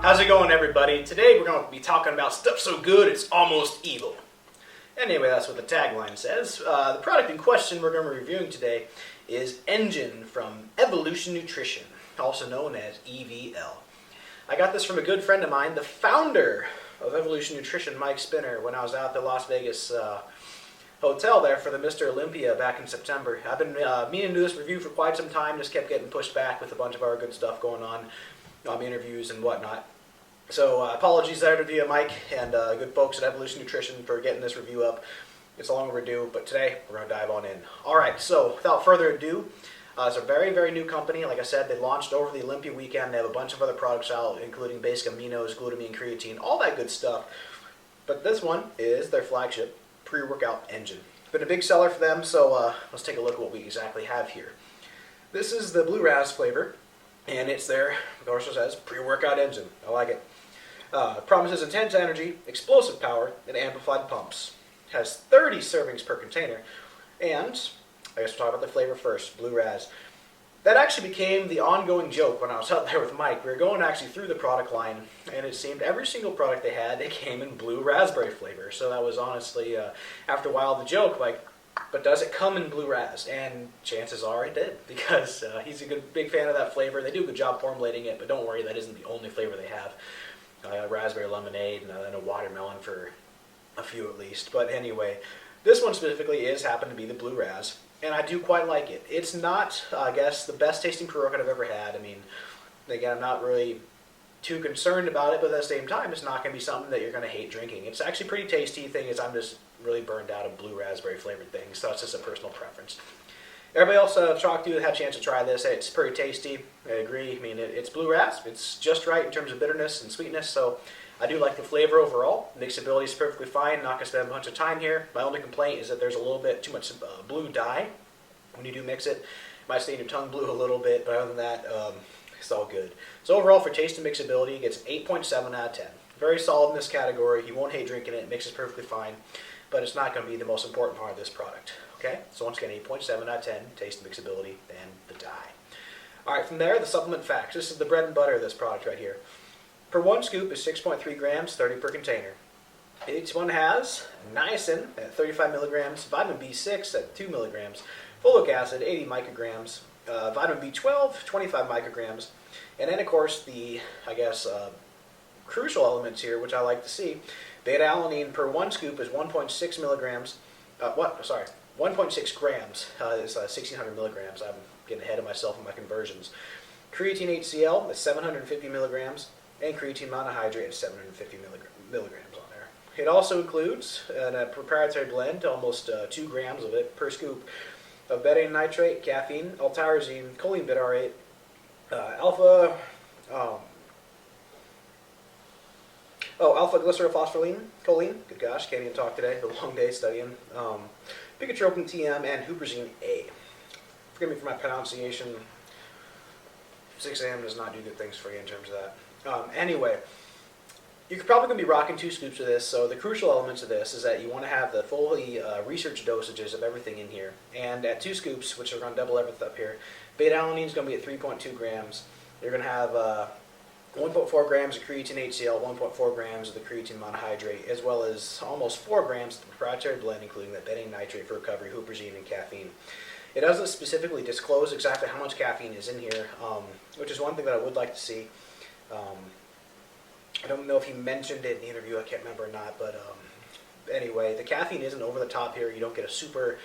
How's it going, everybody? Today we're going to be talking about stuff so good it's almost evil. Anyway, that's what the tagline says. The product in question we're going to be reviewing today is Engine from EVLution Nutrition, also known as EVL. I got this from a good friend of mine, the founder of EVLution Nutrition, Mike Spinner, when I was out at the Las Vegas hotel there for the Mr. Olympia back in September. I've been meaning to do this review for quite some time, just kept getting pushed back with a bunch of our good stuff going on, interviews and whatnot. So apologies there to Mike and good folks at EVLution Nutrition for getting this review up. It's long overdue, but today we're going to dive on in. Alright, so without further ado, it's a very, very new company. Like I said, they launched over the Olympia weekend. They have a bunch of other products out, including basic aminos, glutamine, creatine, all that good stuff. But this one is their flagship pre-workout engine. It's been a big seller for them, so let's take a look at what we exactly have here. This is the Blue Raz flavor, and it's their, of course it says, pre-workout engine. I like it. Promises intense energy, explosive power, and amplified pumps. Has 30 servings per container, and I guess we'll talk about the flavor first, Blue Raz. That actually became the ongoing joke when I was out there with Mike. We were going actually through the product line, and it seemed every single product they had, they came in blue raspberry flavor. So that was honestly, after a while, the joke, like, but does it come in Blue Raz? And chances are it did, because he's a big fan of that flavor. They do a good job formulating it, but don't worry, that isn't the only flavor they have. Raspberry lemonade and then a watermelon for a few at least. But anyway, this one specifically happened to be the Blue Raz, and I do quite like it. It's not, I guess, the best tasting pre-workout I've ever had. I mean, again, I'm not really too concerned about it, but at the same time, it's not going to be something that you're going to hate drinking. It's actually pretty tasty. The thing is, I'm just really burned out of blue raspberry flavored things, so it's just a personal preference. Everybody else I've talked to had a chance to try this. It's pretty tasty. I agree. I mean, it's Blue Raz. It's just right in terms of bitterness and sweetness, so I do like the flavor overall. Mixability is perfectly fine. Not going to spend a bunch of time here. My only complaint is that there's a little bit too much blue dye when you do mix it. It might stain your tongue blue a little bit, but other than that, it's all good. So overall, for taste and mixability, it gets 8.7 out of 10. Very solid in this category. You won't hate drinking it. It mixes perfectly fine, but it's not going to be the most important part of this product. Okay, so once again, 8.7 out of 10, taste and mixability, and the dye. Alright, from there, the supplement facts. This is the bread and butter of this product right here. Per one scoop is 6.3 grams, 30 per container. Each one has niacin at 35 milligrams, vitamin B6 at 2 milligrams, folic acid, 80 micrograms, vitamin B12, 25 micrograms, and then, of course, the, I guess, crucial elements here, which I like to see. Beta-alanine per one scoop is 1.6 milligrams, 1.6 grams is 1,600 milligrams. I'm getting ahead of myself in my conversions. Creatine HCl is 750 milligrams, and creatine monohydrate is 750 milligrams on there. It also includes a proprietary blend, almost 2 grams of it per scoop, of betaine nitrate, caffeine, L-tyrosine, choline bitarate, alpha-glycerylphospholine, choline, good gosh, can't even talk today, the long day studying, picotropin TM, and huperzine A. Forgive me for my pronunciation. 6 a.m. does not do good things for you in terms of that. Anyway, you're probably going to be rocking 2 scoops of this, so the crucial elements of this is that you want to have the fully researched dosages of everything in here. And at 2 scoops, which are going to double everything up here, beta-alanine is going to be at 3.2 grams. You're going to have 1.4 grams of creatine HCl, 1.4 grams of the creatine monohydrate, as well as almost 4 grams of the proprietary blend, including the betaine nitrate for recovery, huperzine, and caffeine. It doesn't specifically disclose exactly how much caffeine is in here, which is one thing that I would like to see. I don't know if he mentioned it in the interview, I can't remember or not, but anyway, the caffeine isn't over the top here. You don't get a super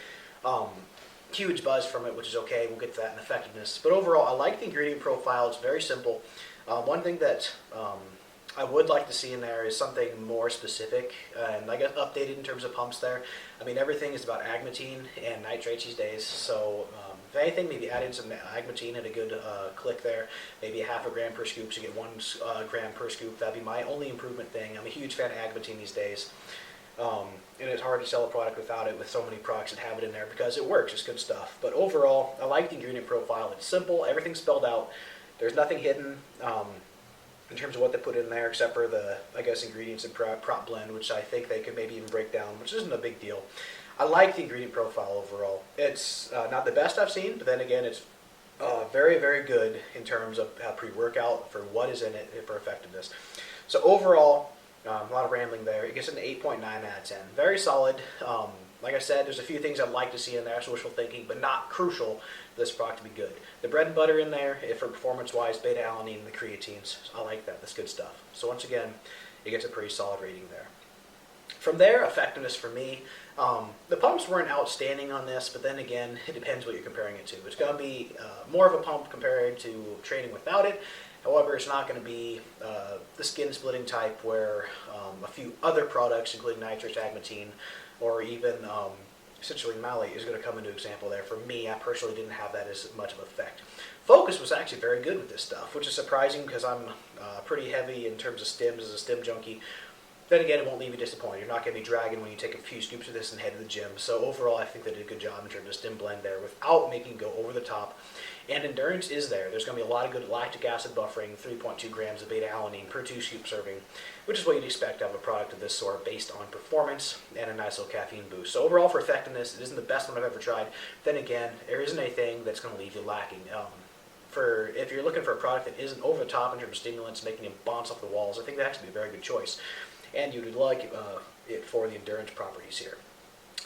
huge buzz from it, which is okay. We'll get to that in effectiveness. But overall, I like the ingredient profile. It's very simple. One thing that I would like to see in there is something more specific and I guess updated in terms of pumps there. I mean, everything is about agmatine and nitrates these days, so if anything, maybe add in some agmatine at a good click there, maybe a half a gram per scoop, so you get 1 gram per scoop. That'd be my only improvement thing. I'm a huge fan of agmatine these days, and it's hard to sell a product without it with so many products that have it in there because it works, it's good stuff. But overall, I like the ingredient profile. It's simple, everything's spelled out, there's nothing hidden in terms of what they put in there, except for the, I guess, ingredients and prop blend, which I think they could maybe even break down, which isn't a big deal. I like the ingredient profile overall. It's not the best I've seen, but then again, it's Very, very good in terms of pre-workout for what is in it for effectiveness. So overall, a lot of rambling there. It gets an 8.9 out of 10. Very solid. Like I said, there's a few things I'd like to see in there, wishful thinking, but not crucial for this product to be good. The bread and butter in there, for performance-wise, beta-alanine and the creatines. I like that. That's good stuff. So once again, it gets a pretty solid rating there. From there, effectiveness for me, the pumps weren't outstanding on this, but then again, it depends what you're comparing it to. It's going to be more of a pump compared to training without it. However, it's not going to be the skin splitting type where a few other products, including nitrous, agmatine, or even citrulline malate is going to come into example there. For me, I personally didn't have that as much of an effect. Focus was actually very good with this stuff, which is surprising because I'm pretty heavy in terms of stims as a stim junkie. Then again, it won't leave you disappointed. You're not going to be dragging when you take a few scoops of this and head to the gym. So overall, I think they did a good job in terms of stim blend there without making it go over the top. And endurance is there. There's going to be a lot of good lactic acid buffering, 3.2 grams of beta-alanine per 2-scoop serving, which is what you'd expect out of a product of this sort based on performance and a nice little caffeine boost. So overall, for effectiveness, it isn't the best one I've ever tried. Then again, there isn't anything that's going to leave you lacking. If you're looking for a product that isn't over the top in terms of stimulants, making you bounce off the walls, I think that actually be a very good choice. And you would like it for the endurance properties here.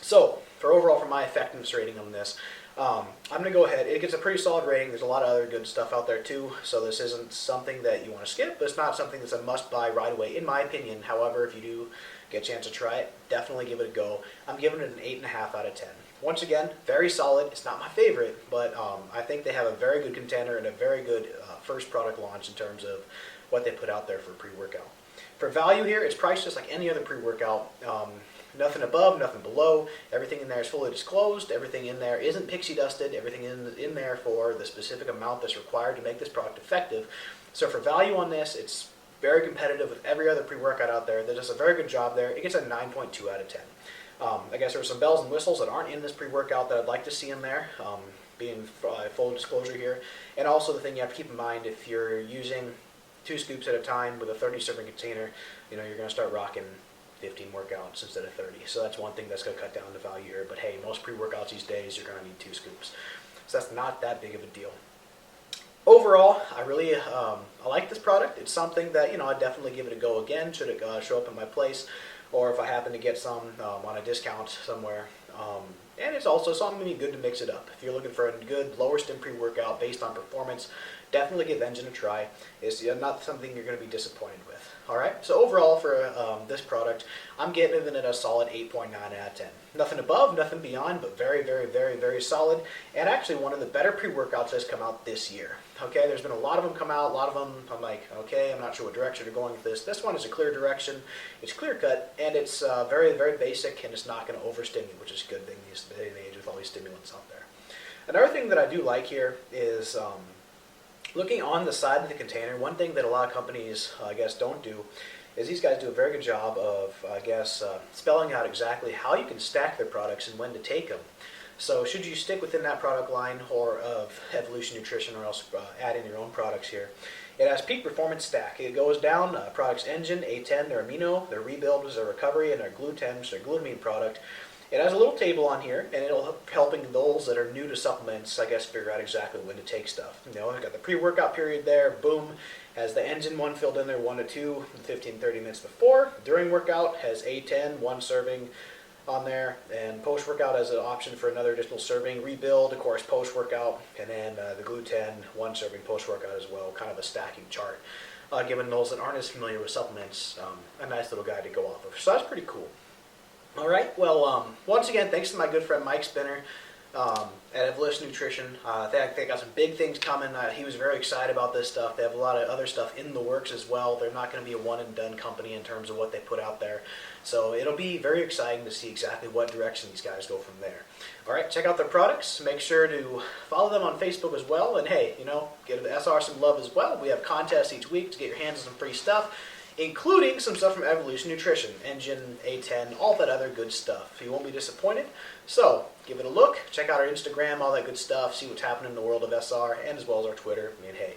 So, for my effectiveness rating on this, I'm going to go ahead. It gets a pretty solid rating. There's a lot of other good stuff out there too, so this isn't something that you want to skip, but it's not something that's a must-buy right away, in my opinion. However, if you do get a chance to try it, definitely give it a go. I'm giving it an 8.5 out of 10. Once again, very solid. It's not my favorite, but I think they have a very good contender and a very good first product launch in terms of what they put out there for pre-workout. For value here, it's priced just like any other pre-workout. Nothing above, nothing below. Everything in there is fully disclosed. Everything in there isn't pixie dusted. Everything in there for the specific amount that's required to make this product effective. So for value on this, it's very competitive with every other pre-workout out there. That does a very good job there. It gets a 9.2 out of 10. I guess there are some bells and whistles that aren't in this pre-workout that I'd like to see in there, being full disclosure here. And also the thing you have to keep in mind, if you're using 2 scoops at a time with a 30-serving container, you're going to start rocking 15 workouts instead of 30. So that's one thing that's going to cut down the value here. But hey, most pre-workouts these days, you're going to need 2 scoops. So that's not that big of a deal. Overall, I really I like this product. It's something that I'd definitely give it a go again should it show up in my place, or if I happen to get some on a discount somewhere. And it's also something good to mix it up. If you're looking for a good lower stim pre-workout based on performance, definitely give Engine a try. It's not something you're going to be disappointed with. Alright, so overall for this product, I'm giving it a solid 8.9 out of 10. Nothing above, nothing beyond, but very, very, very, very solid. And actually one of the better pre-workouts that's come out this year. Okay, there's been a lot of them come out, a lot of them I'm like, okay, I'm not sure what direction they're going with this. This one is a clear direction, it's clear cut, and it's very, very basic, and it's not going to overstimulate, which is a good thing these days and age with all these stimulants out there. Another thing that I do like here is looking on the side of the container. One thing that a lot of companies, I guess, don't do is these guys do a very good job of, spelling out exactly how you can stack their products and when to take them. So should you stick within that product line or of EVLution Nutrition, or else add in your own products here, it has peak performance stack. It goes down products Engine, A10, their amino, their rebuild is their recovery, and their gluten, which is their glutamine product. It has a little table on here, and it'll helping those that are new to supplements, I guess, figure out exactly when to take stuff. I've got the pre-workout period there, boom. Has the Engine one filled in there, 1 to 2, 15-30 minutes before. During workout, has A10, 1 serving on there, and post-workout has an option for another additional serving. Rebuild, of course, post-workout, and then the gluten, 1 serving post-workout as well, kind of a stacking chart. Giving those that aren't as familiar with supplements a nice little guide to go off of. So that's pretty cool. All right, well, once again, thanks to my good friend Mike Spinner at EVLution Nutrition. They got some big things coming. He was very excited about this stuff. They have a lot of other stuff in the works as well. They're not going to be a one-and-done company in terms of what they put out there. So it'll be very exciting to see exactly what direction these guys go from there. All right, check out their products. Make sure to follow them on Facebook as well. And hey, give the SR some love as well. We have contests each week to get your hands on some free stuff, including some stuff from EVLution Nutrition, Engine, A10, all that other good stuff. You won't be disappointed. So, give it a look. Check out our Instagram, all that good stuff. See what's happening in the world of SR, and as well as our Twitter. Hey,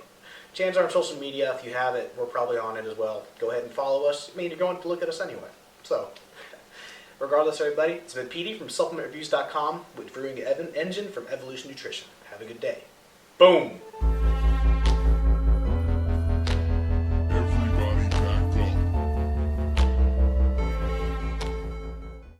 chances are on social media, if you have it, we're probably on it as well. Go ahead and follow us. You're going to look at us anyway. So, regardless, everybody, it's been Petey from SupplementReviews.com with reviewing Engine from EVLution Nutrition. Have a good day. Boom.